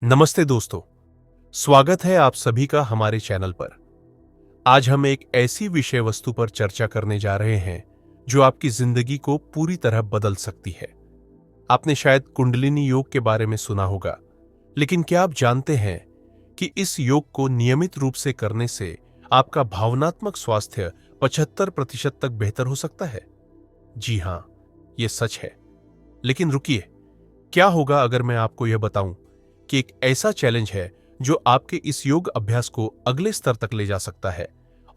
नमस्ते दोस्तों, स्वागत है आप सभी का हमारे चैनल पर। आज हम एक ऐसी विषय वस्तु पर चर्चा करने जा रहे हैं जो आपकी जिंदगी को पूरी तरह बदल सकती है। आपने शायद कुंडलिनी योग के बारे में सुना होगा, लेकिन क्या आप जानते हैं कि इस योग को नियमित रूप से करने से आपका भावनात्मक स्वास्थ्य 75% तक बेहतर हो सकता है? जी हां, यह सच है। लेकिन रुकिए, क्या होगा अगर मैं आपको यह बताऊं कि एक ऐसा चैलेंज है जो आपके इस योग अभ्यास को अगले स्तर तक ले जा सकता है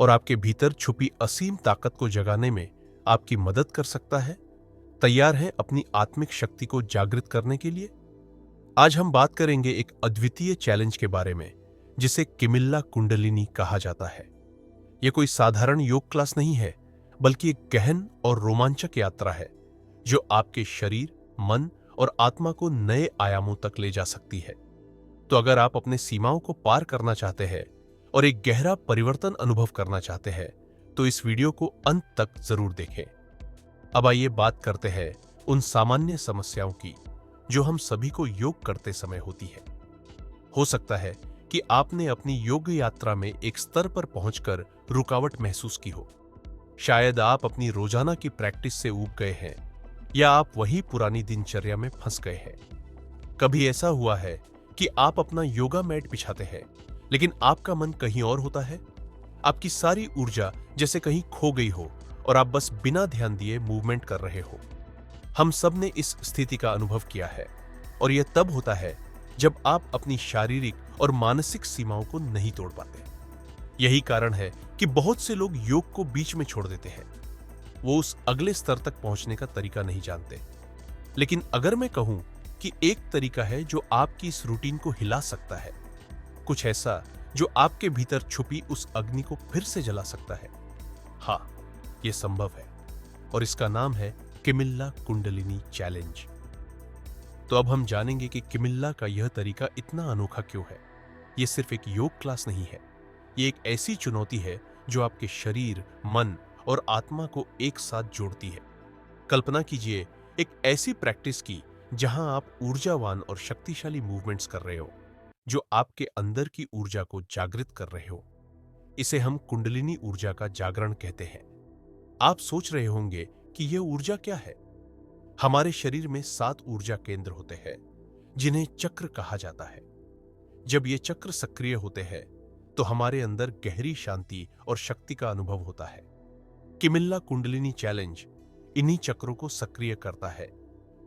और आपके भीतर छुपी असीम ताकत को जगाने में आपकी मदद कर सकता है? तैयार हैं अपनी आत्मिक शक्ति को जागृत करने के लिए? आज हम बात करेंगे एक अद्वितीय चैलेंज के बारे में जिसे किमिल्ला कुंडलिनी कहा जाता है। यह कोई साधारण योग क्लास नहीं है, बल्कि एक गहन और रोमांचक यात्रा है जो आपके शरीर, मन और आत्मा को नए आयामों तक ले जा सकती है। तो अगर आप अपने सीमाओं को पार करना चाहते हैं और एक गहरा परिवर्तन अनुभव करना चाहते हैं, तो इस वीडियो को अंत तक जरूर देखें। अब आइए बात करते हैं उन सामान्य समस्याओं की जो हम सभी को योग करते समय होती है। हो सकता है कि आपने अपनी योग यात्रा में एक स्तर पर पहुंचकर रुकावट महसूस की हो। शायद आप अपनी रोजाना की प्रैक्टिस से ऊब गए हैं या आप वही पुरानी दिनचर्या में फंस गए हैं। कभी ऐसा हुआ है कि आप अपना योगा मैट बिछाते हैं, लेकिन आपका मन कहीं और होता है। आपकी सारी ऊर्जा जैसे कहीं खो गई हो और आप बस बिना ध्यान दिए मूवमेंट कर रहे हो। हम सब ने इस स्थिति का अनुभव किया है और यह तब होता है जब आप अपनी शारीरिक और मानसिक सीमाओं को नहीं तोड़ पाते। यही कारण है कि बहुत से लोग योग को बीच में छोड़ देते हैं। वो उस अगले स्तर तक पहुंचने का तरीका नहीं जानते। लेकिन अगर मैं कहूं कि एक तरीका है जो आपकी इस रूटीन को हिला सकता है, कुछ ऐसा जो आपके भीतर छुपी उस अग्नि को फिर से जला सकता है, हां, यह संभव है और इसका नाम है किमिल्ला कुंडलिनी चैलेंज। तो अब हम जानेंगे कि किमिल्ला का यह तरीका इतना अनोखा क्यों है। यह सिर्फ एक योग क्लास नहीं है, यह एक ऐसी चुनौती है जो आपके शरीर, मन और आत्मा को एक साथ जोड़ती है। कल्पना कीजिए एक ऐसी प्रैक्टिस की जहां आप ऊर्जावान और शक्तिशाली मूवमेंट्स कर रहे हो, जो आपके अंदर की ऊर्जा को जागृत कर रहे हो। इसे हम कुंडलिनी ऊर्जा का जागरण कहते हैं। आप सोच रहे होंगे कि यह ऊर्जा क्या है। हमारे शरीर में 7 ऊर्जा केंद्र होते हैं जिन्हें चक्र कहा जाता है। जब ये चक्र सक्रिय होते हैं तो हमारे अंदर गहरी शांति और शक्ति का अनुभव होता है। किमिल्ला कुंडलिनी चैलेंज इन्हीं चक्रों को सक्रिय करता है।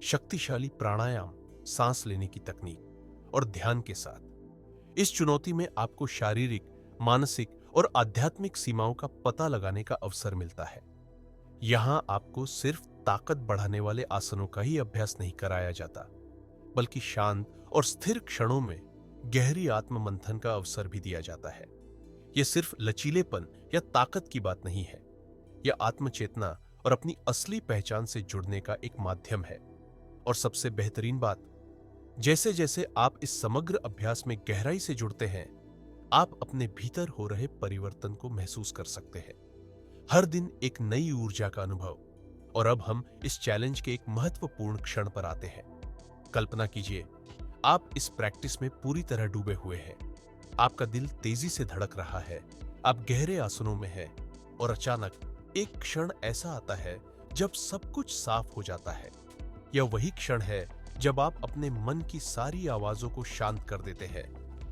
शक्तिशाली प्राणायाम, सांस लेने की तकनीक और ध्यान के साथ इस चुनौती में आपको शारीरिक, मानसिक और आध्यात्मिक सीमाओं का पता लगाने का अवसर मिलता है। यहां आपको सिर्फ ताकत बढ़ाने वाले आसनों का ही अभ्यास नहीं कराया जाता, बल्कि शांत और स्थिर क्षणों में गहरी आत्म मंथन का अवसर भी दिया जाता है। यह सिर्फ लचीलेपन या ताकत की बात नहीं है, यह आत्मचेतना और अपनी असली पहचान से जुड़ने का एक माध्यम है। और सबसे बेहतरीन बात, जैसे जैसे आप इस समग्र अभ्यास में गहराई से जुड़ते हैं, आप अपने भीतर हो रहे परिवर्तन को महसूस कर सकते हैं। हर दिन एक नई ऊर्जा का अनुभव। और अब हम इस चैलेंज के एक महत्वपूर्ण क्षण पर आते हैं। कल्पना कीजिए आप इस प्रैक्टिस में पूरी तरह डूबे हुए हैं। आपका दिल तेजी से धड़क रहा है, आप गहरे आसनों में हैं और अचानक एक क्षण ऐसा आता है जब सब कुछ साफ हो जाता है। यह वही क्षण है जब आप अपने मन की सारी आवाजों को शांत कर देते हैं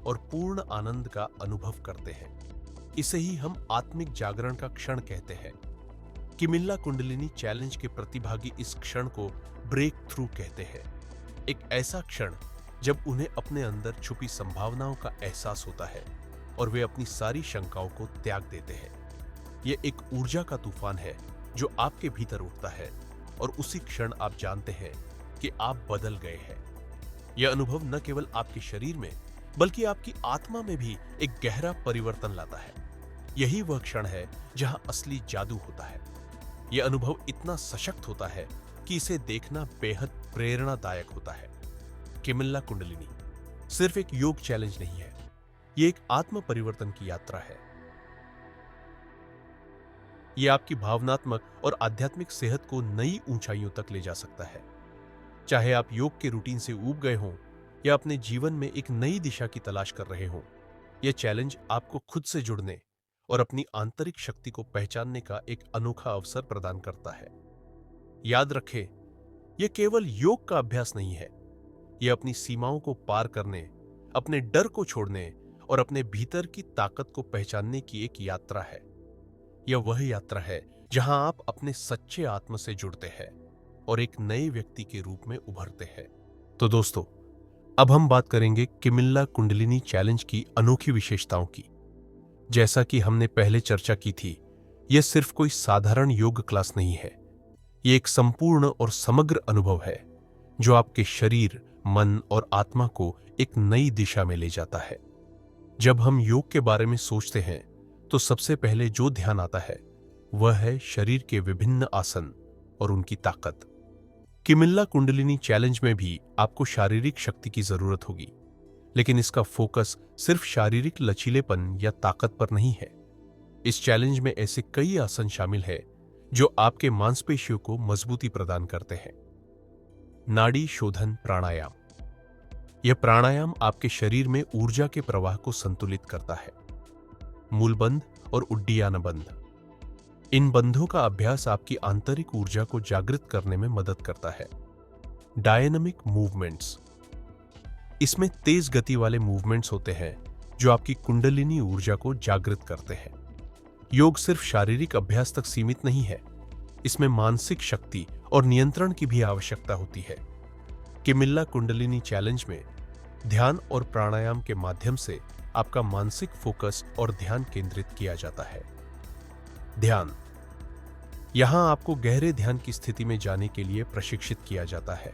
और पूर्ण आनंद का अनुभव करते हैं। इसे ही हम आत्मिक जागरण का क्षण कहते हैं। किमिल्ला कुंडलिनी चैलेंज के प्रतिभागी इस क्षण को ब्रेक थ्रू कहते हैं। एक ऐसा क्षण जब उन्हें अपने अंदर छुपी संभावनाओं का एहसास होता है और वे अपनी सारी शंकाओं को त्याग देते हैं। यह एक ऊर्जा का तूफान है जो आपके भीतर उठता है और उसी क्षण आप जानते हैं कि आप बदल गए हैं। यह अनुभव न केवल आपके शरीर में बल्कि आपकी आत्मा में भी एक गहरा परिवर्तन लाता है। यही वह क्षण है जहां असली जादू होता है। यह अनुभव इतना सशक्त होता है कि इसे देखना बेहद प्रेरणादायक होता है। किमिल्ला कुंडलिनी सिर्फ एक योग चैलेंज नहीं है, यह एक आत्म परिवर्तन की यात्रा है। यह आपकी भावनात्मक और आध्यात्मिक सेहत को नई ऊंचाइयों तक ले जा सकता है। चाहे आप योग के रूटीन से ऊब गए हों या अपने जीवन में एक नई दिशा की तलाश कर रहे हों, यह चैलेंज आपको खुद से जुड़ने और अपनी आंतरिक शक्ति को पहचानने का एक अनोखा अवसर प्रदान करता है। याद रखें, यह केवल योग का अभ्यास नहीं है, यह अपनी सीमाओं को पार करने, अपने डर को छोड़ने और अपने भीतर की ताकत को पहचानने की एक यात्रा है। यह वह यात्रा है जहां आप अपने सच्चे आत्मा से जुड़ते हैं और एक नए व्यक्ति के रूप में उभरते हैं। तो दोस्तों, अब हम बात करेंगे किमिल्ला कुंडलिनी चैलेंज की अनोखी विशेषताओं की। जैसा कि हमने पहले चर्चा की थी, यह सिर्फ कोई साधारण योग क्लास नहीं है। यह एक संपूर्ण और समग्र अनुभव है जो आपके शरीर, मन और आत्मा को एक नई दिशा में ले जाता है। जब हम योग के बारे में सोचते हैं तो सबसे पहले जो ध्यान आता है वह है शरीर के विभिन्न आसन और उनकी ताकत। किमिल्ला कुंडलिनी चैलेंज में भी आपको शारीरिक शक्ति की जरूरत होगी, लेकिन इसका फोकस सिर्फ शारीरिक लचीलेपन या ताकत पर नहीं है। इस चैलेंज में ऐसे कई आसन शामिल हैं जो आपके मांसपेशियों को मजबूती प्रदान करते हैं। नाड़ी शोधन प्राणायाम। यह प्राणायाम आपके शरीर में ऊर्जा के प्रवाह को संतुलित करता है। मूलबंध और उड्डीयान बंध। इन बंधों का अभ्यास आपकी आंतरिक ऊर्जा को जागृत करने में मदद करता है। Dynamic movements. इसमें तेज गति वाले मूवमेंट्स होते हैं जो आपकी कुंडलिनी ऊर्जा को जागृत करते हैं। योग सिर्फ शारीरिक अभ्यास तक सीमित नहीं है, इसमें मानसिक शक्ति और नियंत्रण की भी आवश्यकता होती है। किमिल्ला कुंडलिनी चैलेंज में ध्यान और प्राणायाम के माध्यम से आपका मानसिक फोकस और ध्यान केंद्रित किया जाता है। ध्यान। यहां आपको गहरे ध्यान की स्थिति में जाने के लिए प्रशिक्षित किया जाता है,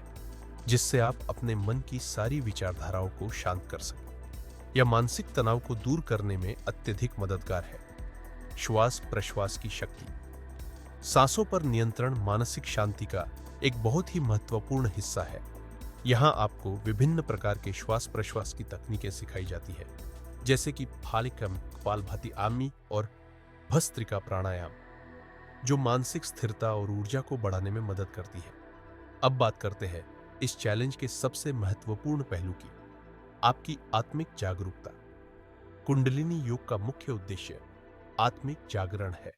जिससे आप अपने मन की सारी विचारधाराओं को शांत कर सकें। यह मानसिक तनाव को दूर करने में अत्यधिक मददगार है। श्वास प्रश्वास की शक्ति। सांसों पर नियंत्रण मानसिक शांति का एक बहुत ही महत्वपूर्ण हिस्सा है। यहां आपको विभिन्न प्रकार के श्वास प्रश्वास की तकनीकें सिखाई जाती है, जैसे कि फालिकम, कपालभाति आमी और भस्त्रिका प्राणायाम, जो मानसिक स्थिरता और ऊर्जा को बढ़ाने में मदद करती है। अब बात करते हैं इस चैलेंज के सबसे महत्वपूर्ण पहलू की, आपकी आत्मिक जागरूकता। कुंडलिनी योग का मुख्य उद्देश्य आत्मिक जागरण है।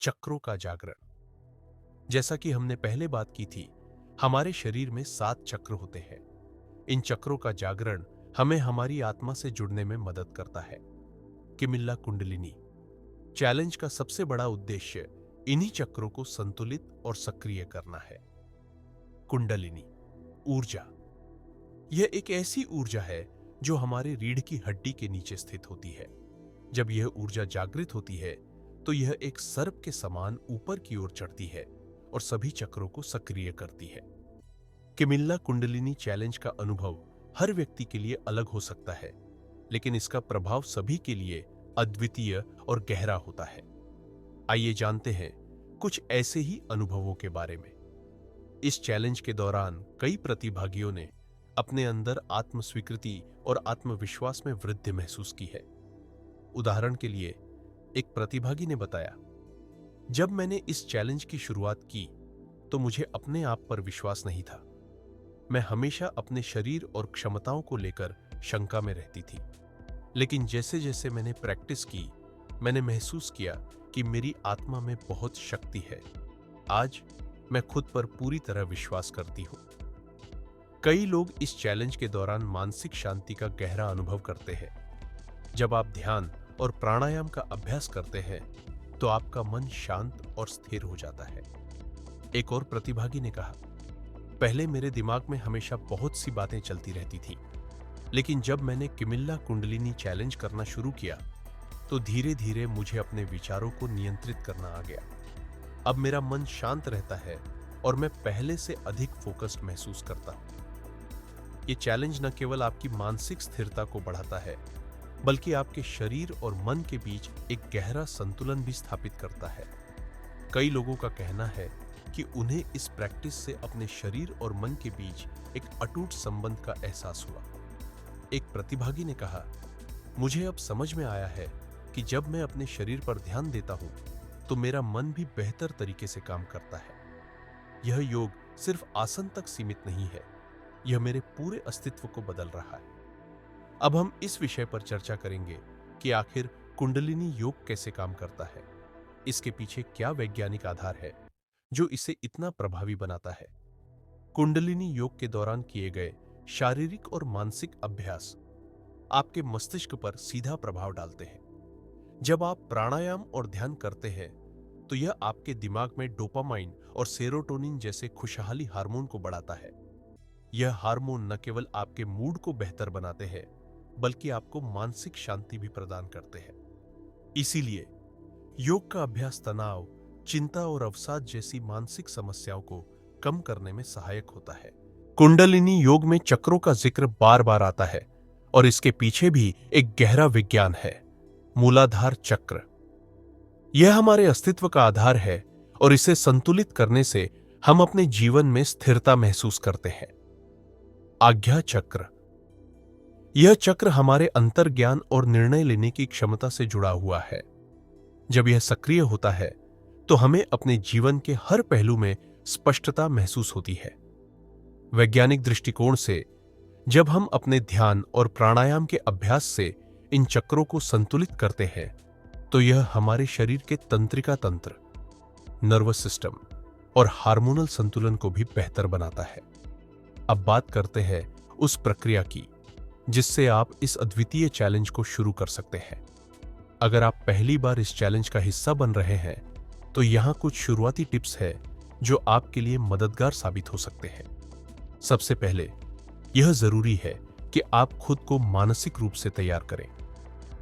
चक्रों का जागरण। जैसा कि हमने पहले बात की थी, हमारे शरीर में 7 चक्र होते हैं। इन चक्रों का जागरण हमें हमारी आत्मा से जुड़ने में मदद करता है। किमिल्ला कुंडलिनी चैलेंज का सबसे बड़ा उद्देश्य इन्हीं चक्रों को संतुलित और सक्रिय करना है। कुंडलिनी ऊर्जा। यह एक ऐसी ऊर्जा है जो हमारे रीढ़ की हड्डी के नीचे स्थित होती है। जब यह ऊर्जा जागृत होती है तो यह एक सर्प के समान ऊपर की ओर चढ़ती है और सभी चक्रों को सक्रिय करती है। किमिल्ला कुंडलिनी चैलेंज का अनुभव हर व्यक्ति के लिए अलग हो सकता है, लेकिन इसका प्रभाव सभी के लिए अद्वितीय और गहरा होता है। आइए जानते हैं कुछ ऐसे ही अनुभवों के बारे में। इस चैलेंज के दौरान कई प्रतिभागियों ने अपने अंदर आत्मस्वीकृति और आत्मविश्वास में वृद्धि महसूस की है। उदाहरण के लिए, एक प्रतिभागी ने बताया, जब मैंने इस चैलेंज की शुरुआत की तो मुझे अपने आप पर विश्वास नहीं था। मैं हमेशा अपने शरीर और क्षमताओं को लेकर शंका में रहती थी, लेकिन जैसे जैसे मैंने प्रैक्टिस की, मैंने महसूस किया कि मेरी आत्मा में बहुत शक्ति है। आज मैं खुद पर पूरी तरह विश्वास करती हूँ। कई लोग इस चैलेंज के दौरान मानसिक शांति का गहरा अनुभव करते हैं। जब आप ध्यान और प्राणायाम का अभ्यास करते हैं तो आपका मन शांत और स्थिर हो जाता है। एक और प्रतिभागी ने कहा, पहले मेरे दिमाग में हमेशा बहुत सी बातें चलती रहती थी, लेकिन जब मैंने किमिल्ला कुंडलिनी चैलेंज करना शुरू किया तो धीरे धीरे मुझे अपने विचारों को नियंत्रित करना आ गया। अब मेरा मन शांत रहता है और मैं पहले से अधिक फोकस्ड महसूस करता हूं। ये चैलेंज न केवल आपकी मानसिक स्थिरता को बढ़ाता है, बल्कि आपके शरीर और मन के बीच एक गहरा संतुलन भी स्थापित करता है। कई लोगों का कहना है कि उन्हें इस प्रैक्टिस से अपने शरीर और मन के बीच एक अटूट संबंध का एहसास हुआ। एक प्रतिभागी ने कहा, मुझे अब समझ में आया है कि जब मैं अपने शरीर पर ध्यान देता हूं तो मेरा मन भी बेहतर तरीके से काम करता है। यह योग सिर्फ आसन तक सीमित नहीं है, यह मेरे पूरे अस्तित्व को बदल रहा है। अब हम इस विषय पर चर्चा करेंगे कि आखिर कुंडलिनी योग कैसे काम करता है, इसके पीछे क्या वैज्ञानिक आधार है जो इसे इतना प्रभावी बनाता है। कुंडलिनी योग के दौरान किए गए शारीरिक और मानसिक अभ्यास आपके मस्तिष्क पर सीधा प्रभाव डालते हैं। जब आप प्राणायाम और ध्यान करते हैं तो यह आपके दिमाग में डोपामाइन और सेरोटोनिन जैसे खुशहाली हार्मोन को बढ़ाता है। यह हार्मोन न केवल आपके मूड को बेहतर बनाते हैं बल्कि आपको मानसिक शांति भी प्रदान करते हैं। इसीलिए योग का अभ्यास तनाव, चिंता और अवसाद जैसी मानसिक समस्याओं को कम करने में सहायक होता है। कुंडलिनी योग में चक्रों का जिक्र बार बार आता है और इसके पीछे भी एक गहरा विज्ञान है। मूलाधार चक्र यह हमारे अस्तित्व का आधार है और इसे संतुलित करने से हम अपने जीवन में स्थिरता महसूस करते हैं। आज्ञा चक्र यह चक्र हमारे अंतर्ज्ञान और निर्णय लेने की क्षमता से जुड़ा हुआ है। जब यह सक्रिय होता है तो हमें अपने जीवन के हर पहलू में स्पष्टता महसूस होती है। वैज्ञानिक दृष्टिकोण से जब हम अपने ध्यान और प्राणायाम के अभ्यास से इन चक्रों को संतुलित करते हैं तो यह हमारे शरीर के तंत्रिका तंत्र, नर्वस सिस्टम और हार्मोनल संतुलन को भी बेहतर बनाता है। अब बात करते हैं उस प्रक्रिया की जिससे आप इस अद्वितीय चैलेंज को शुरू कर सकते हैं। अगर आप पहली बार इस चैलेंज का हिस्सा बन रहे हैं तो यहां कुछ शुरुआती टिप्स है जो आपके लिए मददगार साबित हो सकते हैं। सबसे पहले यह जरूरी है कि आप खुद को मानसिक रूप से तैयार करें।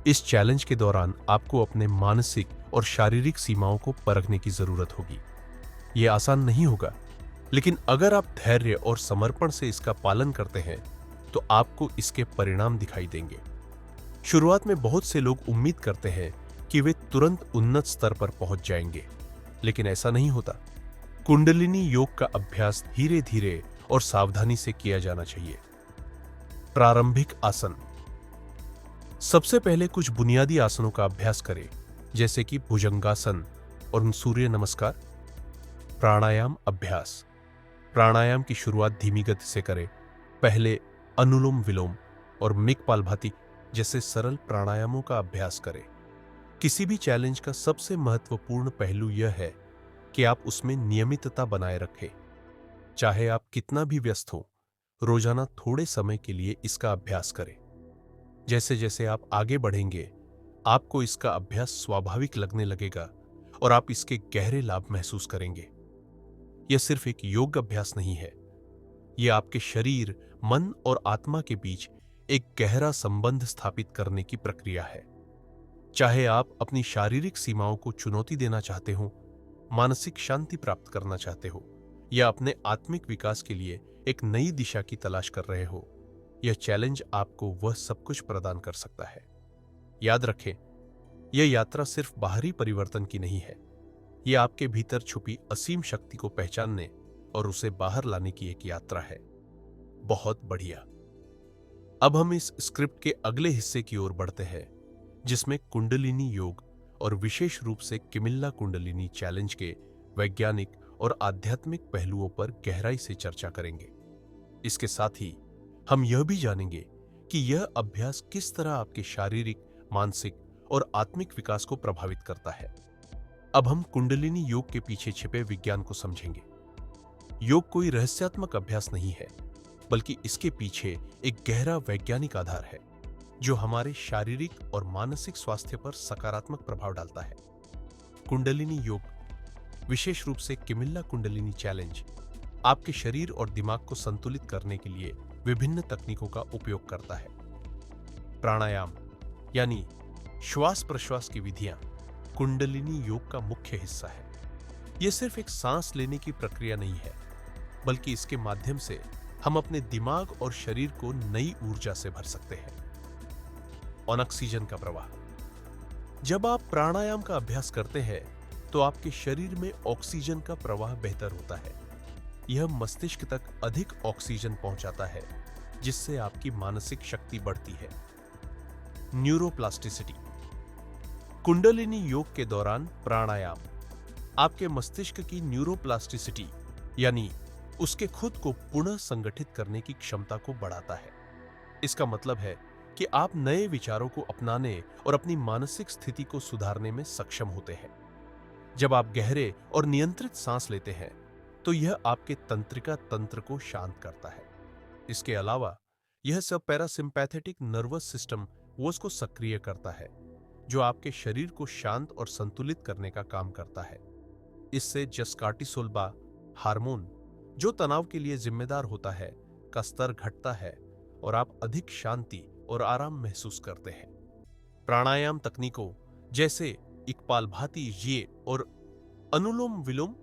इस चैलेंज के दौरान आपको अपने मानसिक और शारीरिक सीमाओं को परखने की जरूरत होगी। यह आसान नहीं होगा, लेकिन अगर आप धैर्य और समर्पण से इसका पालन करते हैं तो आपको इसके परिणाम दिखाई देंगे। शुरुआत में बहुत से लोग उम्मीद करते हैं कि वे तुरंत उन्नत स्तर पर पहुंच जाएंगे, लेकिन ऐसा नहीं होता। कुंडलिनी योग का अभ्यास धीरे धीरे और सावधानी से किया जाना चाहिए। प्रारंभिक आसन सबसे पहले कुछ बुनियादी आसनों का अभ्यास करें, जैसे कि भुजंगासन और सूर्य नमस्कार। प्राणायाम अभ्यास प्राणायाम की शुरुआत धीमी गति से करें। पहले अनुलोम विलोम और मिकपालभाति जैसे सरल प्राणायामों का अभ्यास करें। किसी भी चैलेंज का सबसे महत्वपूर्ण पहलू यह है कि आप उसमें नियमितता बनाए रखें। चाहे आप कितना भी व्यस्त हो, रोजाना थोड़े समय के लिए इसका अभ्यास करें। जैसे जैसे आप आगे बढ़ेंगे, आपको इसका अभ्यास स्वाभाविक लगने लगेगा और आप इसके गहरे लाभ महसूस करेंगे। यह सिर्फ एक योग अभ्यास नहीं है, यह आपके शरीर, मन और आत्मा के बीच एक गहरा संबंध स्थापित करने की प्रक्रिया है। चाहे आप अपनी शारीरिक सीमाओं को चुनौती देना चाहते हो, मानसिक शांति प्राप्त करना चाहते हो या अपने आत्मिक विकास के लिए एक नई दिशा की तलाश कर रहे हो, यह चैलेंज आपको वह सब कुछ प्रदान कर सकता है। याद रखें, यह यात्रा सिर्फ बाहरी परिवर्तन की नहीं है, यह आपके भीतर छुपी असीम शक्ति को पहचानने और उसे बाहर लाने की एक यात्रा है। बहुत बढ़िया। अब हम इस स्क्रिप्ट के अगले हिस्से की ओर बढ़ते हैं, जिसमें कुंडलिनी योग और विशेष रूप से किमिल्ला कुंडलिनी चैलेंज के वैज्ञानिक और आध्यात्मिक पहलुओं पर गहराई से चर्चा करेंगे। इसके साथ ही हम यह भी जानेंगे कि यह अभ्यास किस तरह आपके शारीरिक, मानसिक और आत्मिक विकास को प्रभावित करता है। अब हम कुंडलिनी योग के पीछे छिपे विज्ञान को समझेंगे। योग कोई रहस्यात्मक अभ्यास नहीं है, बल्कि इसके पीछे एक गहरा वैज्ञानिक आधार है जो हमारे शारीरिक और मानसिक स्वास्थ्य पर सकारात्मक प्रभाव डालता है। कुंडलिनी योग, विशेष रूप से किमिल्ला कुंडलिनी चैलेंज, आपके शरीर और दिमाग को संतुलित करने के लिए विभिन्न तकनीकों का उपयोग करता है। प्राणायाम यानी श्वास प्रश्वास की विधियां कुंडलिनी योग का मुख्य हिस्सा है। यह सिर्फ एक सांस लेने की प्रक्रिया नहीं है, बल्कि इसके माध्यम से हम अपने दिमाग और शरीर को नई ऊर्जा से भर सकते हैं। ऑक्सीजन का प्रवाह, जब आप प्राणायाम का अभ्यास करते हैं तो आपके शरीर में ऑक्सीजन का प्रवाह बेहतर होता है। यह मस्तिष्क तक अधिक ऑक्सीजन पहुंचाता है, जिससे आपकी मानसिक शक्ति बढ़ती है। न्यूरोप्लास्टिसिटी, कुंडलिनी योग के दौरान प्राणायाम आपके मस्तिष्क की न्यूरोप्लास्टिसिटी यानी उसके खुद को पुनः संगठित करने की क्षमता को बढ़ाता है। इसका मतलब है कि आप नए विचारों को अपनाने और अपनी मानसिक स्थिति को सुधारने में सक्षम होते हैं। जब आप गहरे और नियंत्रित सांस लेते हैं तो यह आपके तंत्रिका तंत्र को शांत करता है। इसके अलावा यह सब पैरासिम्पैथेटिक नर्वस सिस्टम वो उसको सक्रिय करता है जो आपके शरीर को शांत और संतुलित करने का काम करता है। इससे कॉर्टिसोल हार्मोन जो तनाव के लिए जिम्मेदार होता है का स्तर घटता है और आप अधिक शांति और आराम महसूस करते हैं। प्राणायाम तकनीकों जैसे इकपालभाति ये और अनुलोम विलोम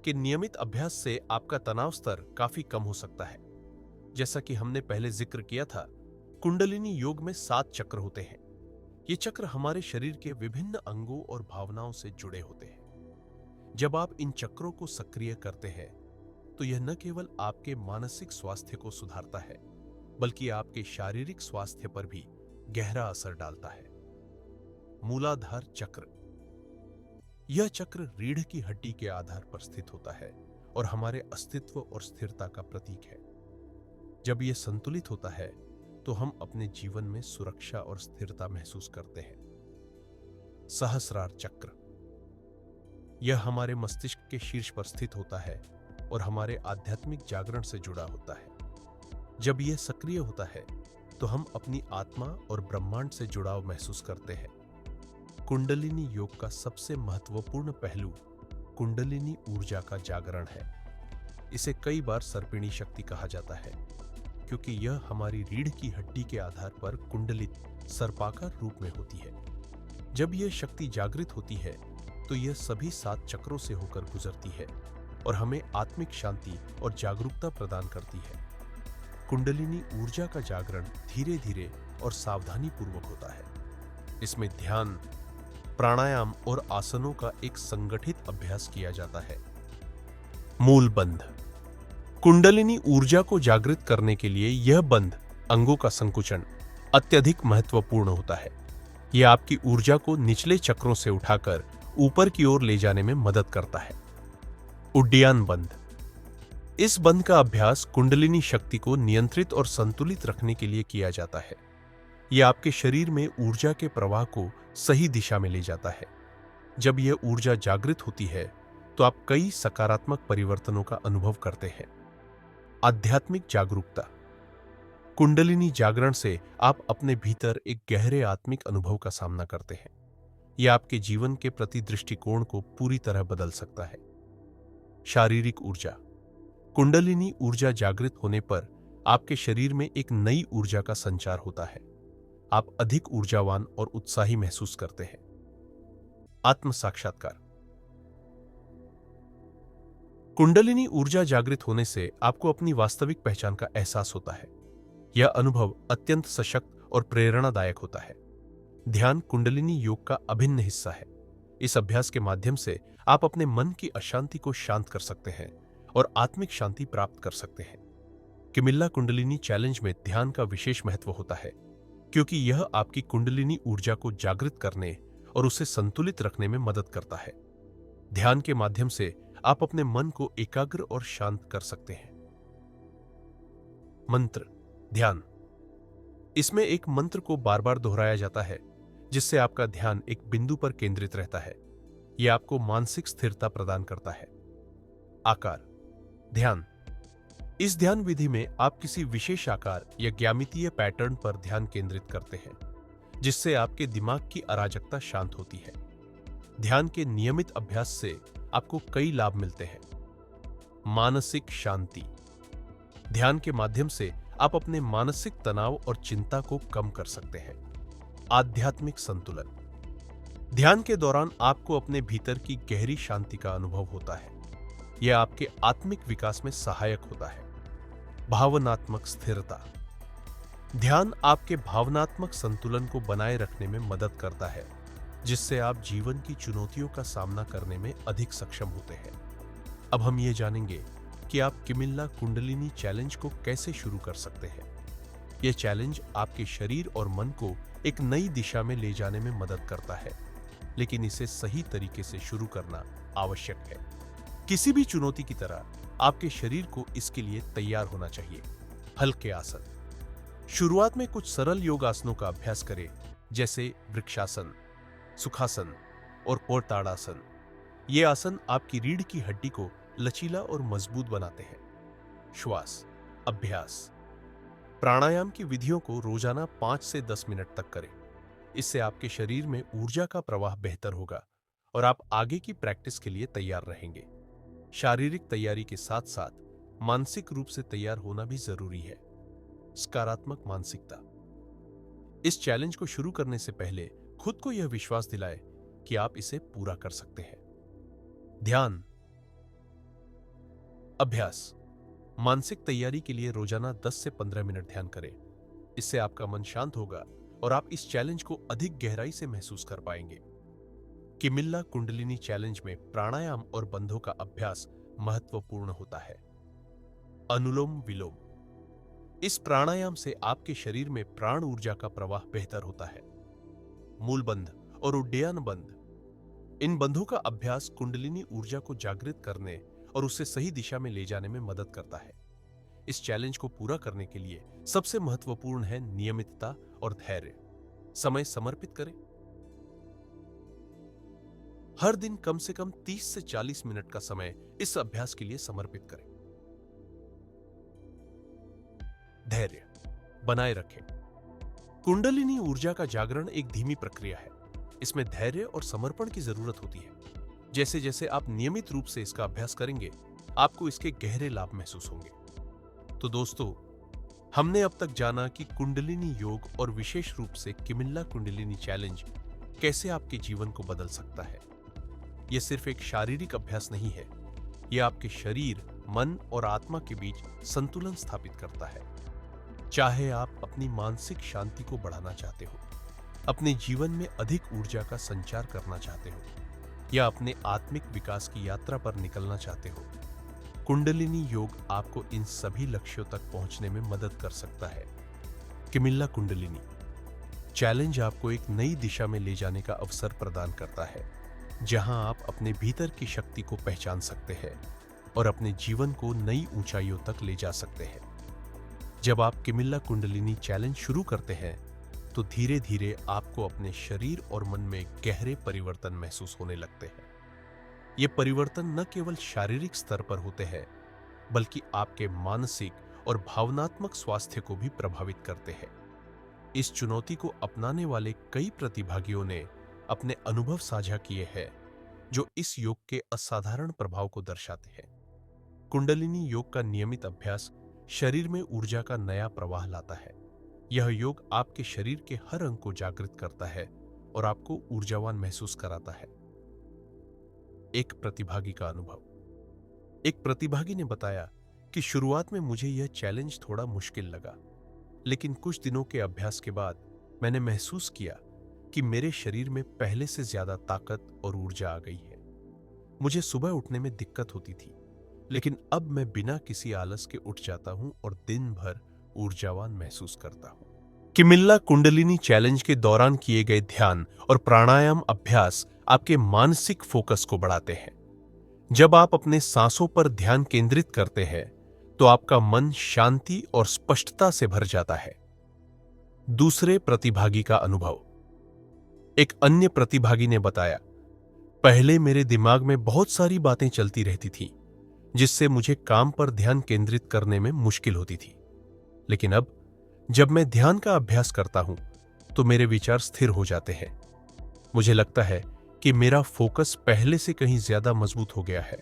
के नियमित अभ्यास से आपका तनाव स्तर काफी कम हो सकता है। जैसा कि हमने पहले जिक्र किया था, कुंडलिनी योग में 7 चक्र होते हैं। ये चक्र हमारे शरीर के विभिन्न अंगों और भावनाओं से जुड़े होते हैं। जब आप इन चक्रों को सक्रिय करते हैं तो यह न केवल आपके मानसिक स्वास्थ्य को सुधारता है बल्कि आपके शारीरिक स्वास्थ्य पर भी गहरा असर डालता है। मूलाधार चक्र। यह चक्र रीढ़ की हड्डी के आधार पर स्थित होता है और हमारे अस्तित्व और स्थिरता का प्रतीक है। जब यह संतुलित होता है तो हम अपने जीवन में सुरक्षा और स्थिरता महसूस करते हैं। सहस्रार चक्र। यह हमारे मस्तिष्क के शीर्ष पर स्थित होता है और हमारे आध्यात्मिक जागरण से जुड़ा होता है। जब यह सक्रिय होता है तो हम अपनी आत्मा और ब्रह्मांड से जुड़ाव महसूस करते हैं। कुंडलिनी योग का सबसे महत्वपूर्ण पहलू कुंडलिनी ऊर्जा का जागरण है। इसे कई बार सर्पिणी शक्ति कहा जाता है क्योंकि यह हमारी रीढ़ की हड्डी के आधार पर कुंडलित सर्पाकार रूप में होती है। जब यह शक्ति जागृत होती है तो यह सभी 7 चक्रों से होकर गुजरती है और हमें आत्मिक शांति और जागरूकता प्रदान करती है। कुंडलिनी ऊर्जा का जागरण धीरे धीरे और सावधानी पूर्वक होता है। इसमें ध्यान, प्राणायाम और आसनों का एक संगठित अभ्यास किया जाता है। मूल बंध। कुंडलिनी ऊर्जा को जागृत करने के लिए यह बंध अंगों का संकुचन अत्यधिक महत्वपूर्ण होता है। यह आपकी ऊर्जा को निचले चक्रों से उठाकर ऊपर की ओर ले जाने में मदद करता है। उड्डयन बंध। इस बंध का अभ्यास कुंडलिनी शक्ति को नियंत्रित और संतुलित रखने के लिए किया जाता है। यह आपके शरीर में ऊर्जा के प्रवाह को सही दिशा में ले जाता है। जब यह ऊर्जा जागृत होती है तो आप कई सकारात्मक परिवर्तनों का अनुभव करते हैं। आध्यात्मिक जागरूकता। कुंडलिनी जागरण से आप अपने भीतर एक गहरे आत्मिक अनुभव का सामना करते हैं। यह आपके जीवन के प्रति दृष्टिकोण को पूरी तरह बदल सकता है। शारीरिक ऊर्जा। कुंडलिनी ऊर्जा जागृत होने पर आपके शरीर में एक नई ऊर्जा का संचार होता है। आप अधिक ऊर्जावान और उत्साही महसूस करते हैं। आत्म साक्षात्कार। कुंडलिनी ऊर्जा जागृत होने से आपको अपनी वास्तविक पहचान का एहसास होता है। यह अनुभव अत्यंत सशक्त और प्रेरणादायक होता है। ध्यान कुंडलिनी योग का अभिन्न हिस्सा है। इस अभ्यास के माध्यम से आप अपने मन की अशांति को शांत कर सकते हैं और आत्मिक शांति प्राप्त कर सकते हैं। किमिल्ला कुंडलिनी चैलेंज में ध्यान का विशेष महत्व होता है क्योंकि यह आपकी कुंडलिनी ऊर्जा को जागृत करने और उसे संतुलित रखने में मदद करता है। ध्यान के माध्यम से आप अपने मन को एकाग्र और शांत कर सकते हैं। मंत्र ध्यान। इसमें एक मंत्र को बार बार दोहराया जाता है जिससे आपका ध्यान एक बिंदु पर केंद्रित रहता है। यह आपको मानसिक स्थिरता प्रदान करता है। आकार ध्यान। इस ध्यान विधि में आप किसी विशेष आकार या ज्यामितीय पैटर्न पर ध्यान केंद्रित करते हैं जिससे आपके दिमाग की अराजकता शांत होती है। ध्यान के नियमित अभ्यास से आपको कई लाभ मिलते हैं। मानसिक शांति। ध्यान के माध्यम से आप अपने मानसिक तनाव और चिंता को कम कर सकते हैं। आध्यात्मिक संतुलन। ध्यान के दौरान आपको अपने भीतर की गहरी शांति का अनुभव होता है। यह आपके आत्मिक विकास में सहायक होता है। भावनात्मक स्थिरता। ध्यान आपके भावनात्मक संतुलन को बनाए रखने में मदद करता है जिससे आप जीवन की चुनौतियों का सामना करने में अधिक सक्षम होते हैं। अब हम ये जानेंगे कि आप किमिल्ला कुंडलिनी चैलेंज को कैसे शुरू कर सकते हैं। यह चैलेंज आपके शरीर और मन को एक नई दिशा में ले जाने में मदद करता है, लेकिन इसे सही तरीके से शुरू करना आवश्यक है। किसी भी चुनौती की तरह आपके शरीर को इसके लिए तैयार होना चाहिए। हल्के आसन। शुरुआत में कुछ सरल योग आसनों का अभ्यास करें, जैसे वृक्षासन, सुखासन और कोरताड़ासन। ये आसन आपकी रीढ़ की हड्डी को लचीला और मजबूत बनाते हैं। श्वास अभ्यास। प्राणायाम की विधियों को रोजाना 5 से 10 मिनट तक करें। इससे आपके शरीर में ऊर्जा का प्रवाह बेहतर होगा और आप आगे की प्रैक्टिस के लिए तैयार रहेंगे। शारीरिक तैयारी के साथ साथ मानसिक रूप से तैयार होना भी जरूरी है। सकारात्मक मानसिकता। इस चैलेंज को शुरू करने से पहले खुद को यह विश्वास दिलाएं कि आप इसे पूरा कर सकते हैं। ध्यान अभ्यास। मानसिक तैयारी के लिए रोजाना 10 से 15 मिनट ध्यान करें। इससे आपका मन शांत होगा और आप इस चैलेंज को अधिक गहराई से महसूस कर पाएंगे। किमिल्ला कुंडलिनी चैलेंज में प्राणायाम और बंधों का अभ्यास महत्वपूर्ण होता है। अनुलोम विलोम। इस प्राणायाम से आपके शरीर में प्राण ऊर्जा का प्रवाह बेहतर होता है। मूल बंध और उड्डयन बंध। इन बंधों का अभ्यास कुंडलिनी ऊर्जा को जागृत करने और उसे सही दिशा में ले जाने में मदद करता है। इस चैलेंज को पूरा करने के लिए सबसे महत्वपूर्ण है नियमितता और धैर्य। समय समर्पित करें। हर दिन कम से कम 30 से 40 मिनट का समय इस अभ्यास के लिए समर्पित करें। धैर्य बनाए रखें। कुंडलिनी ऊर्जा का जागरण एक धीमी प्रक्रिया है। इसमें धैर्य और समर्पण की जरूरत होती है। जैसे जैसे आप नियमित रूप से इसका अभ्यास करेंगे, आपको इसके गहरे लाभ महसूस होंगे। तो दोस्तों, हमने अब तक जाना कि कुंडलिनी योग और विशेष रूप से किमिल्ला कुंडलिनी चैलेंज कैसे आपके जीवन को बदल सकता है। यह सिर्फ एक शारीरिक अभ्यास नहीं है, यह आपके शरीर, मन और आत्मा के बीच संतुलन स्थापित करता है। चाहे आप अपनी मानसिक शांति को बढ़ाना चाहते हो, अपने जीवन में अधिक ऊर्जा का संचार करना चाहते हो, या अपने आत्मिक विकास की यात्रा पर निकलना चाहते हो, कुंडलिनी योग आपको इन सभी लक्ष्यों तक पहुंचने में मदद कर सकता है। किमिल्ला कुंडलिनी चैलेंज आपको एक नई दिशा में ले जाने का अवसर प्रदान करता है, जहां आप अपने भीतर की शक्ति को पहचान सकते हैं और अपने जीवन को नई ऊंचाइयों तक ले जा सकते हैं। जब आप किमिल्ला कुंडलिनी चैलेंज शुरू करते हैं, तो धीरे धीरे आपको अपने शरीर और मन में गहरे परिवर्तन महसूस होने लगते हैं। ये परिवर्तन न केवल शारीरिक स्तर पर होते हैं, बल्कि आपके मानसिक और भावनात्मक स्वास्थ्य को भी प्रभावित करते हैं। इस चुनौती को अपनाने वाले कई प्रतिभागियों ने अपने अनुभव साझा किए हैं, जो इस योग के असाधारण प्रभाव को दर्शाते हैं। कुंडलिनी योग का नियमित अभ्यास शरीर में ऊर्जा का नया प्रवाह लाता है। यह योग आपके शरीर के हर अंग को जागृत करता है और आपको ऊर्जावान महसूस कराता है। एक प्रतिभागी का अनुभव। एक प्रतिभागी ने बताया कि शुरुआत में मुझे यह चैलेंज थोड़ा मुश्किल लगा, लेकिन कुछ दिनों के अभ्यास के बाद मैंने महसूस किया कि मेरे शरीर में पहले से ज्यादा ताकत और ऊर्जा आ गई है। मुझे सुबह उठने में दिक्कत होती थी, लेकिन अब मैं बिना किसी आलस के उठ जाता हूं और दिन भर ऊर्जावान महसूस करता हूं। किमिल्ला कुंडलिनी चैलेंज के दौरान किए गए ध्यान और प्राणायाम अभ्यास आपके मानसिक फोकस को बढ़ाते हैं। जब आप अपने सांसों पर ध्यान केंद्रित करते हैं, तो आपका मन शांति और स्पष्टता से भर जाता है। दूसरे प्रतिभागी का अनुभव। एक अन्य प्रतिभागी ने बताया, पहले मेरे दिमाग में बहुत सारी बातें चलती रहती थीं, जिससे मुझे काम पर ध्यान केंद्रित करने में मुश्किल होती थी। लेकिन अब जब मैं ध्यान का अभ्यास करता हूं, तो मेरे विचार स्थिर हो जाते हैं। मुझे लगता है कि मेरा फोकस पहले से कहीं ज्यादा मजबूत हो गया है।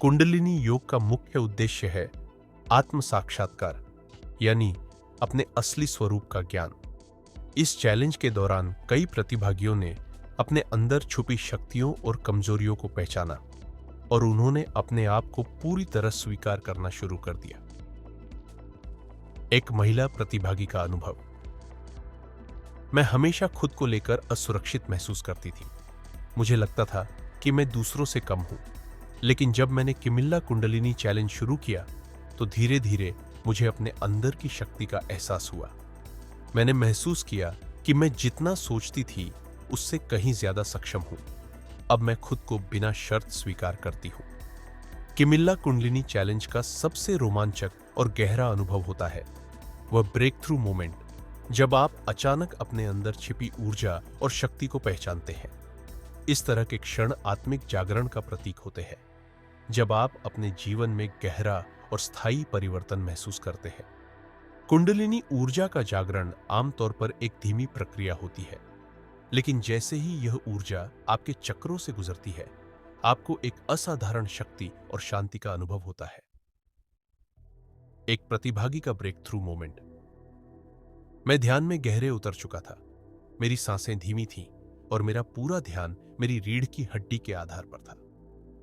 कुंडलिनी योग का मुख्य उद्देश्य है आत्म साक्षात्कार, यानी अपने असली स्वरूप का ज्ञान। इस चैलेंज के दौरान कई प्रतिभागियों ने अपने अंदर छुपी शक्तियों और कमजोरियों को पहचाना और उन्होंने अपने आप को पूरी तरह स्वीकार करना शुरू कर दिया। एक महिला प्रतिभागी का अनुभव। मैं हमेशा खुद को लेकर असुरक्षित महसूस करती थी। मुझे लगता था कि मैं दूसरों से कम हूं, लेकिन जब मैंने किमिल्ला कुंडलिनी चैलेंज शुरू किया, तो धीरे धीरे मुझे अपने अंदर की शक्ति का एहसास हुआ। मैंने महसूस किया कि मैं जितना सोचती थी उससे कहीं ज्यादा सक्षम हूं। अब मैं खुद को बिना शर्त स्वीकार करती हूं। किमिल्ला कुंडलिनी चैलेंज का सबसे रोमांचक और गहरा अनुभव होता है वह ब्रेक थ्रू मोमेंट, जब आप अचानक अपने अंदर छिपी ऊर्जा और शक्ति को पहचानते हैं। इस तरह के क्षण आत्मिक जागरण का प्रतीक होते हैं, जब आप अपने जीवन में गहरा और स्थायी परिवर्तन महसूस करते हैं। कुंडलिनी ऊर्जा का जागरण आमतौर पर एक धीमी प्रक्रिया होती है, लेकिन जैसे ही यह ऊर्जा आपके चक्रों से गुजरती है, आपको एक असाधारण शक्ति और शांति का अनुभव होता है। एक प्रतिभागी का ब्रेक थ्रू मोमेंट। मैं ध्यान में गहरे उतर चुका था। मेरी सांसें धीमी थीं और मेरा पूरा ध्यान मेरी रीढ़ की हड्डी के आधार पर था।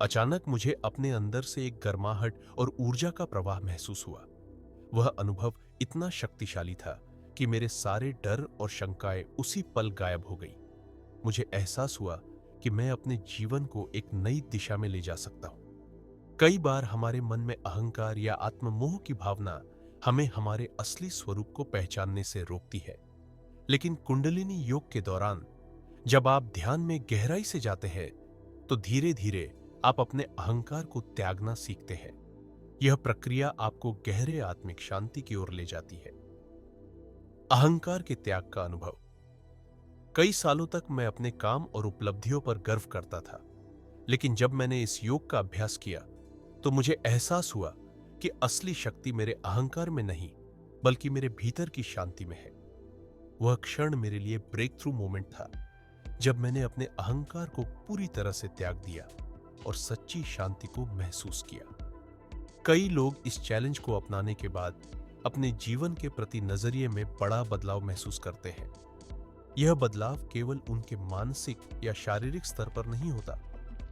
अचानक मुझे अपने अंदर से एक गर्माहट और ऊर्जा का प्रवाह महसूस हुआ। वह अनुभव इतना शक्तिशाली था कि मेरे सारे डर और शंकाएं उसी पल गायब हो गई। मुझे एहसास हुआ कि मैं अपने जीवन को एक नई दिशा में ले जा सकता हूं। कई बार हमारे मन में अहंकार या आत्ममोह की भावना हमें हमारे असली स्वरूप को पहचानने से रोकती है। लेकिन कुंडलिनी योग के दौरान जब आप ध्यान में गहराई से जाते हैं, तो धीरे धीरे आप अपने अहंकार को त्यागना सीखते हैं। यह प्रक्रिया आपको गहरे आत्मिक शांति की ओर ले जाती है। अहंकार के त्याग का अनुभव। कई सालों तक मैं अपने काम और उपलब्धियों पर गर्व करता था, लेकिन जब मैंने इस योग का अभ्यास किया तो मुझे एहसास हुआ कि असली शक्ति मेरे अहंकार में नहीं, बल्कि मेरे भीतर की शांति में है। वह क्षण मेरे लिए ब्रेक थ्रू मोमेंट था, जब मैंने अपने अहंकार को पूरी तरह से त्याग दिया और सच्ची शांति को महसूस किया। कई लोग इस चैलेंज को अपनाने के बाद अपने जीवन के प्रति नजरिए में बड़ा बदलाव महसूस करते हैं। यह बदलाव केवल उनके मानसिक या शारीरिक स्तर पर नहीं होता,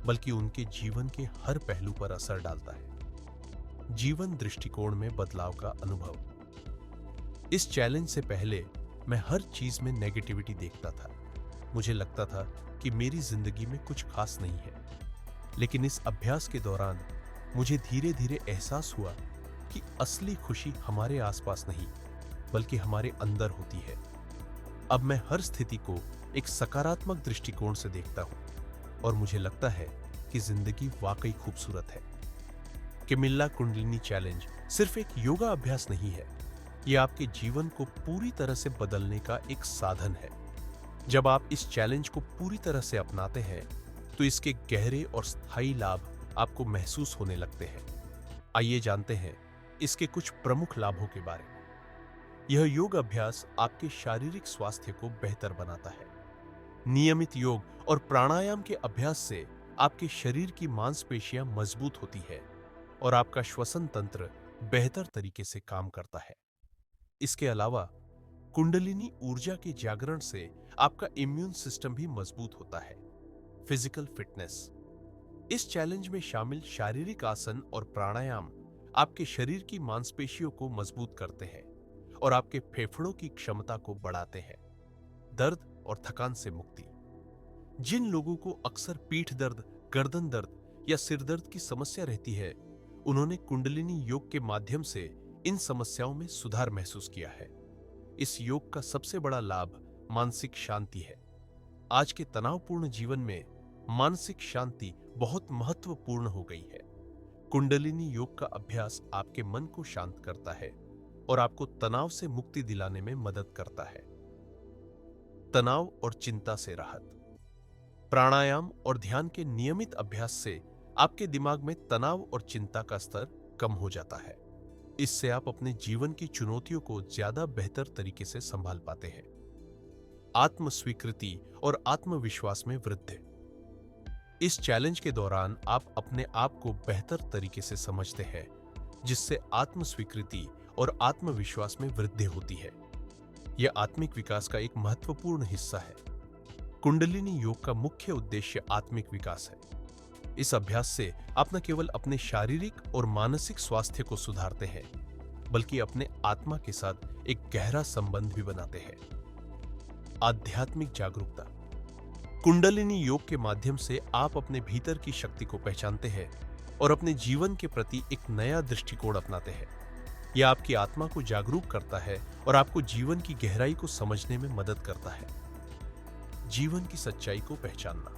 बल्कि उनके जीवन के हर पहलू पर असर डालता है। जीवन दृष्टिकोण में बदलाव का अनुभव। इस चैलेंज से पहले मैं हर चीज में नेगेटिविटी देखता था। मुझे लगता था कि मेरी जिंदगी में कुछ खास नहीं है। लेकिन इस अभ्यास के दौरान मुझे धीरे धीरे एहसास हुआ कि असली खुशी हमारे आसपास नहीं, बल्कि हमारे अंदर होती है। अब मैं हर स्थिति को एक सकारात्मक दृष्टिकोण से देखता हूं और मुझे लगता है कि जिंदगी वाकई खूबसूरत है। किमिल्ला कुंडलिनी चैलेंज सिर्फ एक योगा अभ्यास नहीं है, यह आपके जीवन को पूरी तरह से बदलने का एक साधन है। जब आप इस चैलेंज को पूरी तरह से अपनाते हैं, तो इसके गहरे और स्थायी लाभ आपको महसूस होने लगते हैं। आइए जानते हैं इसके कुछ प्रमुख लाभों के बारे में। यह योग अभ्यास आपके शारीरिक स्वास्थ्य को बेहतर बनाता है। नियमित योग और प्राणायाम के अभ्यास से आपके शरीर की मांसपेशियां मजबूत होती है और आपका श्वसन तंत्र बेहतर तरीके से काम करता है। इसके अलावा कुंडलिनी ऊर्जा के जागरण से आपका इम्यून सिस्टम भी मजबूत होता है। Physical fitness. इस चैलेंज में शामिल शारीरिक आसन और प्राणायाम आपके शरीर की मांसपेशियों को मजबूत करते हैं और आपके फेफड़ों की क्षमता को बढ़ाते हैं। दर्द और थकान से मुक्ति। जिन लोगों को अक्सर पीठ दर्द, गर्दन दर्द या सिर दर्द की समस्या रहती है, उन्होंने कुंडलिनी योग के माध्यम से इन समस्याओं में सुधार महसूस किया है। इस योग का सबसे बड़ा लाभ मानसिक शांति है। आज के तनावपूर्ण जीवन में मानसिक शांति बहुत महत्वपूर्ण हो गई है। कुंडलिनी योग का अभ्यास आपके मन को शांत करता है और आपको तनाव से मुक्ति दिलाने में मदद करता है। तनाव और चिंता से राहत। प्राणायाम और ध्यान के नियमित अभ्यास से आपके दिमाग में तनाव और चिंता का स्तर कम हो जाता है। इससे आप अपने जीवन की चुनौतियों को ज्यादा बेहतर तरीके से संभाल पाते हैं। आत्म स्वीकृति और आत्मविश्वास में वृद्धि। इस चैलेंज के दौरान आप अपने आप को बेहतर तरीके से समझते हैं, जिससे आत्म स्वीकृति और आत्मविश्वास में वृद्धि होती है। यह आत्मिक विकास का एक महत्वपूर्ण हिस्सा है। कुंडलिनी योग का मुख्य उद्देश्य आत्मिक विकास है। इस अभ्यास से आप न केवल अपने शारीरिक और मानसिक स्वास्थ्य को सुधारते हैं, बल्कि अपने आत्मा के साथ एक गहरा संबंध भी बनाते हैं। आध्यात्मिक जागरूकता। कुंडलिनी योग के माध्यम से आप अपने भीतर की शक्ति को पहचानते हैं और अपने जीवन के प्रति एक नया दृष्टिकोण अपनाते हैं। यह आपकी आत्मा को जागरूक करता है और आपको जीवन की गहराई को समझने में मदद करता है। जीवन की सच्चाई को पहचानना।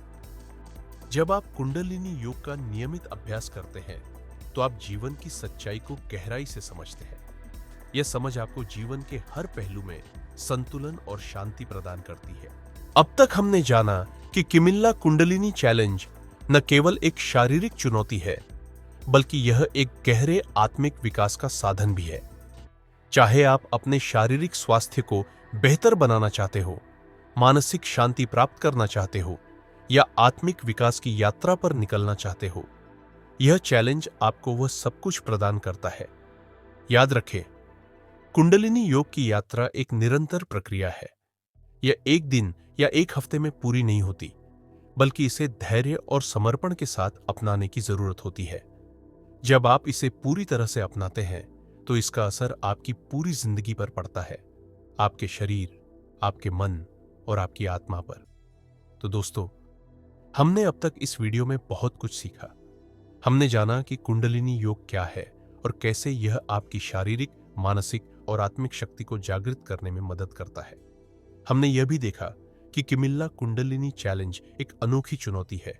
जब आप कुंडलिनी योग का नियमित अभ्यास करते हैं, तो आप जीवन की सच्चाई को गहराई से समझते हैं। यह समझ आपको जीवन के हर पहलू में संतुलन और शांति प्रदान करती है। अब तक हमने जाना कि किमिल्ला कुंडलिनी चैलेंज न केवल एक शारीरिक चुनौती है, बल्कि यह एक गहरे आत्मिक विकास का साधन भी है। चाहे आप अपने शारीरिक स्वास्थ्य को बेहतर बनाना चाहते हो, मानसिक शांति प्राप्त करना चाहते हो या आत्मिक विकास की यात्रा पर निकलना चाहते हो, यह चैलेंज आपको वह सब कुछ प्रदान करता है। याद रखें, कुंडलिनी योग की यात्रा एक निरंतर प्रक्रिया है। यह एक दिन या एक हफ्ते में पूरी नहीं होती, बल्कि इसे धैर्य और समर्पण के साथ अपनाने की जरूरत होती है। जब आप इसे पूरी तरह से अपनाते हैं, तो इसका असर आपकी पूरी जिंदगी पर पड़ता है, आपके शरीर, आपके मन और आपकी आत्मा पर। तो दोस्तों, हमने अब तक इस वीडियो में बहुत कुछ सीखा। हमने जाना कि कुंडलिनी योग क्या है और कैसे यह आपकी शारीरिक, मानसिक और आत्मिक शक्ति को जागृत करने में मदद करता है। हमने यह भी देखा कि किमिल्ला कुंडलिनी चैलेंज एक अनोखी चुनौती है,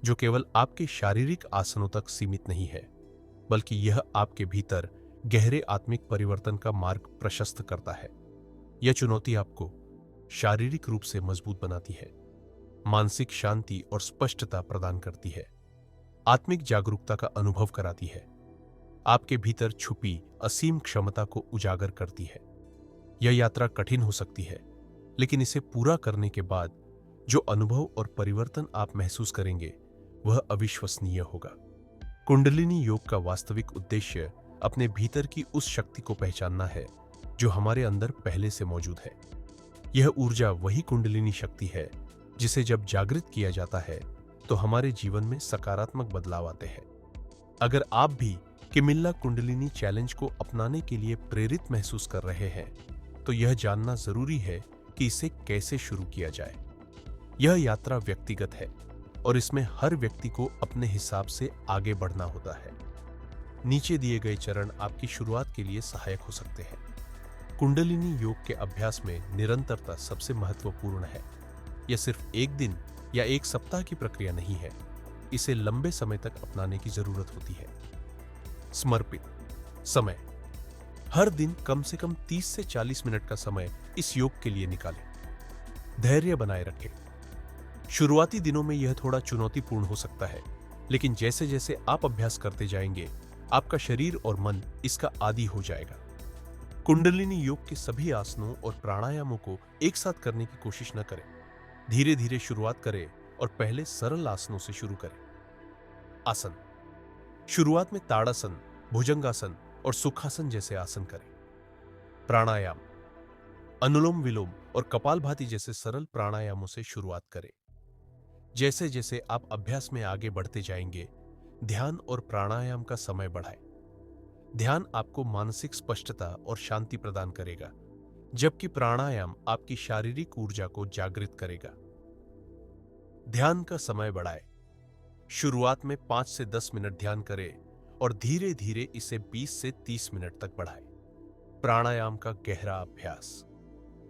जो केवल आपके शारीरिक आसनों तक सीमित नहीं है, बल्कि यह आपके भीतर गहरे आत्मिक परिवर्तन का मार्ग प्रशस्त करता है। यह चुनौती आपको शारीरिक रूप से मजबूत बनाती है, मानसिक शांति और स्पष्टता प्रदान करती है, आत्मिक जागरूकता का अनुभव कराती है, आपके भीतर छुपी असीम क्षमता को उजागर करती है। यह यात्रा कठिन हो सकती है, लेकिन इसे पूरा करने के बाद जो अनुभव और परिवर्तन आप महसूस करेंगे, वह अविश्वसनीय होगा। कुंडलिनी योग का वास्तविक उद्देश्य अपने भीतर की उस शक्ति को पहचानना है जो हमारे अंदर पहले से मौजूद है। यह ऊर्जा वही कुंडलिनी शक्ति है जिसे जब जागृत किया जाता है तो हमारे जीवन में सकारात्मक बदलाव आते हैं। अगर आप भी किमिल्ला कुंडलिनी चैलेंज को अपनाने के लिए प्रेरित महसूस कर रहे हैं, तो यह जानना जरूरी है कि इसे कैसे शुरू किया जाए। यह यात्रा व्यक्तिगत है और इसमें हर व्यक्ति को अपने हिसाब से आगे बढ़ना होता है। नीचे दिए गए चरण आपकी शुरुआत के लिए सहायक हो सकते हैं। कुंडलिनी योग के अभ्यास में निरंतरता सबसे महत्वपूर्ण है। यह सिर्फ एक दिन या एक सप्ताह की प्रक्रिया नहीं है, इसे लंबे समय तक अपनाने की जरूरत होती है। समर्पित समय, हर दिन कम से कम 30 से 40 मिनट का समय इस योग के लिए निकालें। धैर्य बनाए रखें। शुरुआती दिनों में यह थोड़ा चुनौतीपूर्ण हो सकता है, लेकिन जैसे जैसे आप अभ्यास करते जाएंगे, आपका शरीर और मन इसका आदी हो जाएगा। कुंडलिनी योग के सभी आसनों और प्राणायामों को एक साथ करने की कोशिश न करें। धीरे धीरे शुरुआत करें और पहले सरल आसनों से शुरू करें। आसन, शुरुआत में ताड़ासन, भुजंगासन और सुखासन जैसे आसन करें। प्राणायाम, अनुलोम विलोम और कपालभाति जैसे सरल प्राणायामों से शुरुआत करें। जैसे जैसे आप अभ्यास में आगे बढ़ते जाएंगे, ध्यान और प्राणायाम का समय बढ़ाएं। ध्यान आपको मानसिक स्पष्टता और शांति प्रदान करेगा, जबकि प्राणायाम आपकी शारीरिक ऊर्जा को जागृत करेगा। ध्यान का समय बढ़ाएं। शुरुआत में 5 से 10 मिनट ध्यान करें और धीरे धीरे इसे 20 से 30 मिनट तक बढ़ाएं। प्राणायाम का गहरा अभ्यास,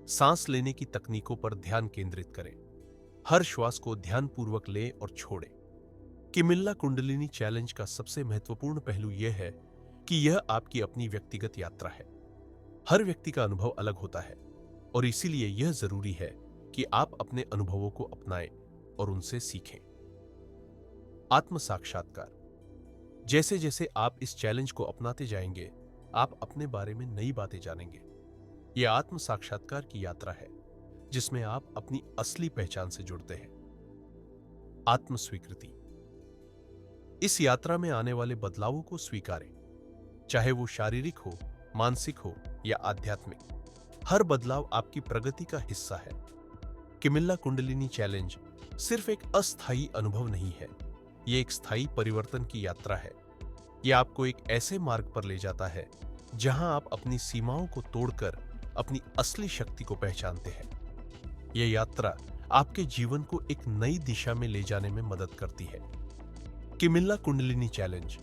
सांस लेने की तकनीकों पर ध्यान केंद्रित करें। हर श्वास को ध्यानपूर्वक लें और छोड़ें। किमिल्ला कुंडलिनी चैलेंज का सबसे महत्वपूर्ण पहलू यह है कि यह आपकी अपनी व्यक्तिगत यात्रा है। हर व्यक्ति का अनुभव अलग होता है और इसीलिए यह जरूरी है कि आप अपने अनुभवों को अपनाएं और उनसे सीखें। आत्म साक्षात्कार, जैसे जैसे आप इस चैलेंज को अपनाते जाएंगे, आप अपने बारे में नई बातें जानेंगे। यह आत्म साक्षात्कार की यात्रा है जिसमें आप अपनी असली पहचान से जुड़ते हैं। आत्म स्वीकृति, इस यात्रा में आने वाले बदलावों को स्वीकारें, चाहे वो शारीरिक हो, मानसिक हो या आध्यात्मिक। हर बदलाव आपकी प्रगति का हिस्सा है। किमिल्ला कुंडलिनी चैलेंज सिर्फ एक अस्थायी अनुभव नहीं है, यह एक स्थायी परिवर्तन की यात्रा है। यह आपको एक ऐसे मार्ग पर ले जाता है जहां आप अपनी सीमाओं को तोड़कर अपनी असली शक्ति को पहचानते हैं। यह यात्रा आपके जीवन को एक नई दिशा में ले जाने में मदद करती है। किमिल्ला कुंडलिनी चैलेंज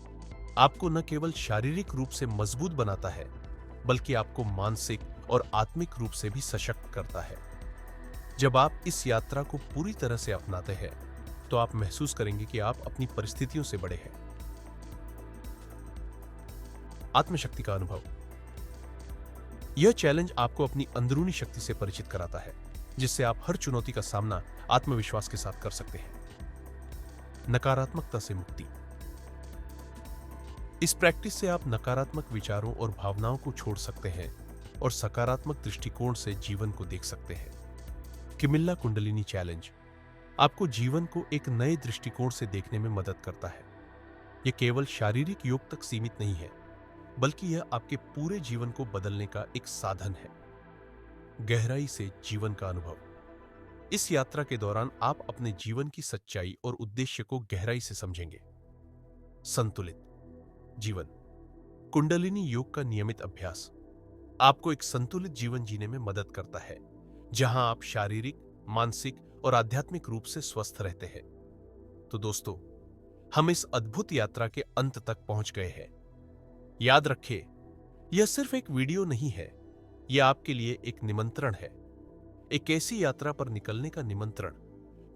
आपको न केवल शारीरिक रूप से मजबूत बनाता है, बल्कि आपको मानसिक और आत्मिक रूप से भी सशक्त करता है। जब आप इस यात्रा को पूरी तरह से अपनाते हैं, तो आप महसूस करेंगे कि आप अपनी परिस्थितियों से बड़े हैं। आत्मशक्ति का अनुभव। यह चैलेंज आपको अपनी अंदरूनी शक्ति से परिचित कराता है, जिससे आप हर चुनौती का सामना आत्मविश्वास के साथ कर सकते हैं। नकारात्मकता से मुक्ति। इस प्रैक्टिस से आप नकारात्मक विचारों और भावनाओं को छोड़ सकते हैं और सकारात्मक दृष्टिकोण से जीवन को देख सकते हैं। किमिल्ला कुंडलिनी चैलेंज आपको जीवन को एक नए दृष्टिकोण से देखने में मदद करता है। यह केवल शारीरिक योग तक सीमित नहीं है, बल्कि यह आपके पूरे जीवन को बदलने का एक साधन है। गहराई से जीवन का अनुभव। इस यात्रा के दौरान आप अपने जीवन की सच्चाई और उद्देश्य को गहराई से समझेंगे। संतुलित जीवन। कुंडलिनी योग का नियमित अभ्यास आपको एक संतुलित जीवन जीने में मदद करता है, जहां आप शारीरिक, मानसिक और आध्यात्मिक रूप से स्वस्थ रहते हैं। तो दोस्तों, हम इस अद्भुत यात्रा के अंत तक पहुंच गए हैं। याद रखें, यह सिर्फ एक वीडियो नहीं है, यह आपके लिए एक निमंत्रण है, एक ऐसी यात्रा पर निकलने का निमंत्रण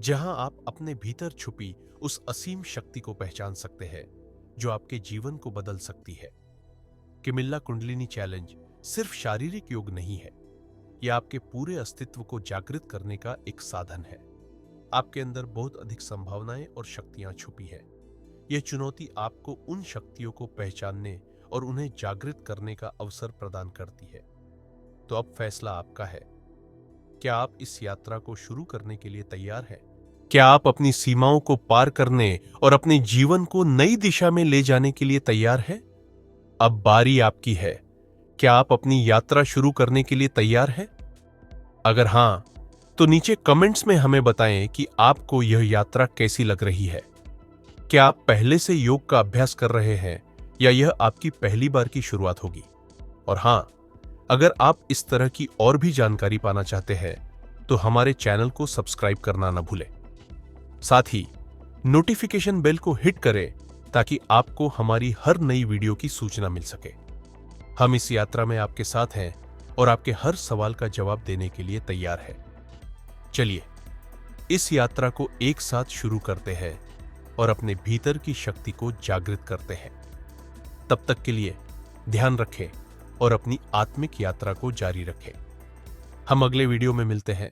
जहां आप अपने भीतर छुपी उस असीम शक्ति को पहचान सकते हैं जो आपके जीवन को बदल सकती है। किमिल्ला कुंडलिनी चैलेंज सिर्फ शारीरिक योग नहीं है, यह आपके पूरे अस्तित्व को जागृत करने का एक साधन है। आपके अंदर बहुत अधिक संभावनाएं और शक्तियां छुपी है। यह चुनौती आपको उन शक्तियों को पहचानने और उन्हें जागृत करने का अवसर प्रदान करती है। तो अब फैसला आपका है। क्या आप इस यात्रा को शुरू करने के लिए तैयार हैं? क्या आप अपनी सीमाओं को पार करने और अपने जीवन को नई दिशा में ले जाने के लिए तैयार हैं? अब बारी आपकी है। क्या आप अपनी यात्रा शुरू करने के लिए तैयार हैं? अगर हां, तो नीचे कमेंट्स में हमें बताएं कि आपको यह यात्रा कैसी लग रही है। क्या आप पहले से योग का अभ्यास कर रहे हैं या यह आपकी पहली बार की शुरुआत होगी? और हां, अगर आप इस तरह की और भी जानकारी पाना चाहते हैं तो हमारे चैनल को सब्सक्राइब करना न भूलें। साथ ही नोटिफिकेशन बेल को हिट करें ताकि आपको हमारी हर नई वीडियो की सूचना मिल सके। हम इस यात्रा में आपके साथ हैं और आपके हर सवाल का जवाब देने के लिए तैयार हैं। चलिए, इस यात्रा को एक साथ शुरू करते हैं और अपने भीतर की शक्ति को जागृत करते हैं। तब तक के लिए ध्यान रखें और अपनी आत्मिक यात्रा को जारी रखें। हम अगले वीडियो में मिलते हैं।